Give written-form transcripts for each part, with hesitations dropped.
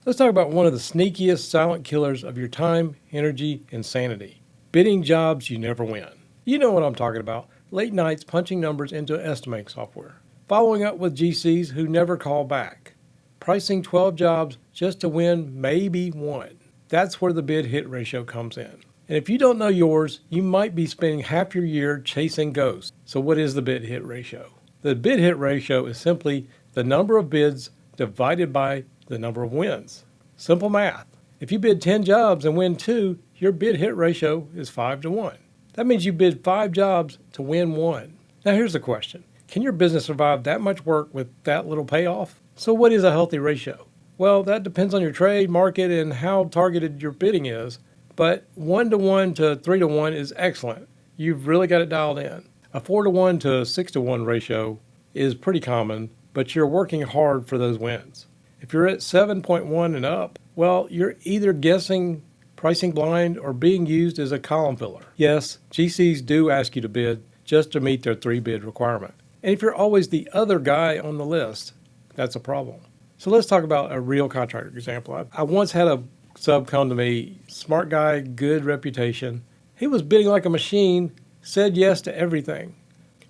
Let's talk about one of the sneakiest silent killers of your time, energy, and sanity. Bidding jobs you never win. You know what I'm talking about. Late nights punching numbers into estimating software. Following up with GCs who never call back. Pricing 12 jobs just to win maybe one. That's where the bid hit ratio comes in. And if you don't know yours, you might be spending half your year chasing ghosts. So what is the bid hit ratio? The bid hit ratio is simply the number of bids divided by the number of wins. Simple math. If you bid 10 jobs and win 2, your bid hit ratio is 5-1. That means you bid 5 jobs to win 1. Now here's the question. Can your business survive that much work with that little payoff? So what is a healthy ratio? Well, that depends on your trade, market, and how targeted your bidding is. But 1-1 to 3-1 is excellent. You've really got it dialed in. A 4-1 to 6-1 ratio is pretty common, but you're working hard for those wins. If you're at 7.1 and up, well, you're either guessing, pricing blind, or being used as a column filler. Yes, GCs do ask you to bid just to meet their 3-bid requirement. And if you're always the other guy on the list, that's a problem. So let's talk about a real contractor example. I once had a sub come to me, smart guy, good reputation. He was bidding like a machine, said yes to everything,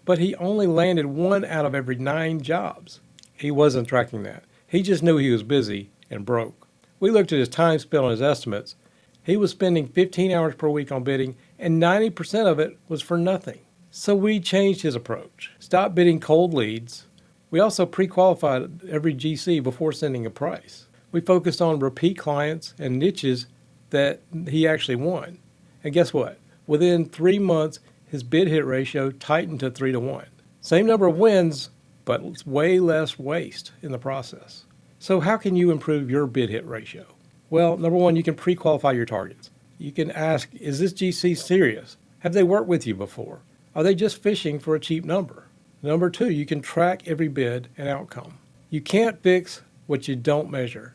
but he only landed 1 out of every 9 jobs. He wasn't tracking that. He just knew he was busy and broke. We looked at his time spent on his estimates. He was spending 15 hours per week on bidding, and 90% of it was for nothing. So we changed his approach. Stopped bidding cold leads. We also pre-qualified every GC before sending a price. We focused on repeat clients and niches that he actually won. And guess what? Within 3 months, his bid hit ratio tightened to 3-1. Same number of wins, but way less waste in the process. So how can you improve your bid hit ratio? Well, number one, you can pre-qualify your targets. You can ask, is this GC serious? Have they worked with you before? Are they just fishing for a cheap number? Number two, you can track every bid and outcome. You can't fix what you don't measure.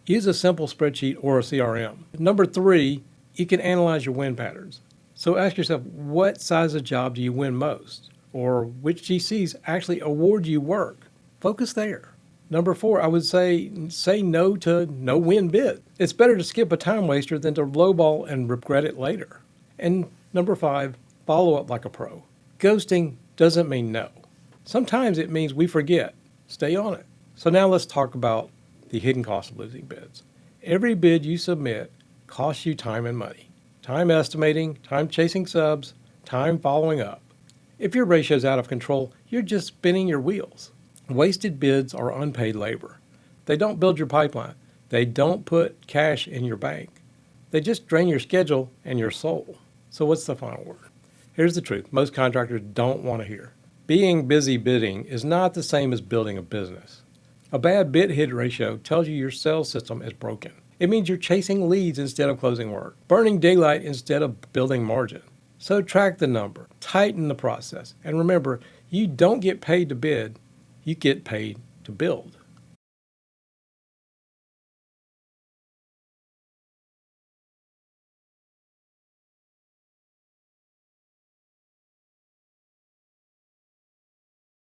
Use a simple spreadsheet or a CRM. Number three, you can analyze your win patterns. So ask yourself, what size of job do you win most? Or which GCs actually award you work? Focus there. Number four, I would say no to no-win bid. It's better to skip a time waster than to lowball and regret it later. And number five, follow up like a pro. Ghosting doesn't mean no. Sometimes it means we forget. Stay on it. So now let's talk about the hidden cost of losing bids. Every bid you submit costs you time and money. Time estimating, time chasing subs, time following up. If your ratio is out of control, you're just spinning your wheels. Wasted bids are unpaid labor. They don't build your pipeline. They don't put cash in your bank. They just drain your schedule and your soul. So what's the final word? Here's the truth most contractors don't want to hear. Being busy bidding is not the same as building a business. A bad bid hit ratio tells you your sales system is broken. It means you're chasing leads instead of closing work, burning daylight instead of building margin. So track the number, tighten the process, and remember, you don't get paid to bid, you get paid to build.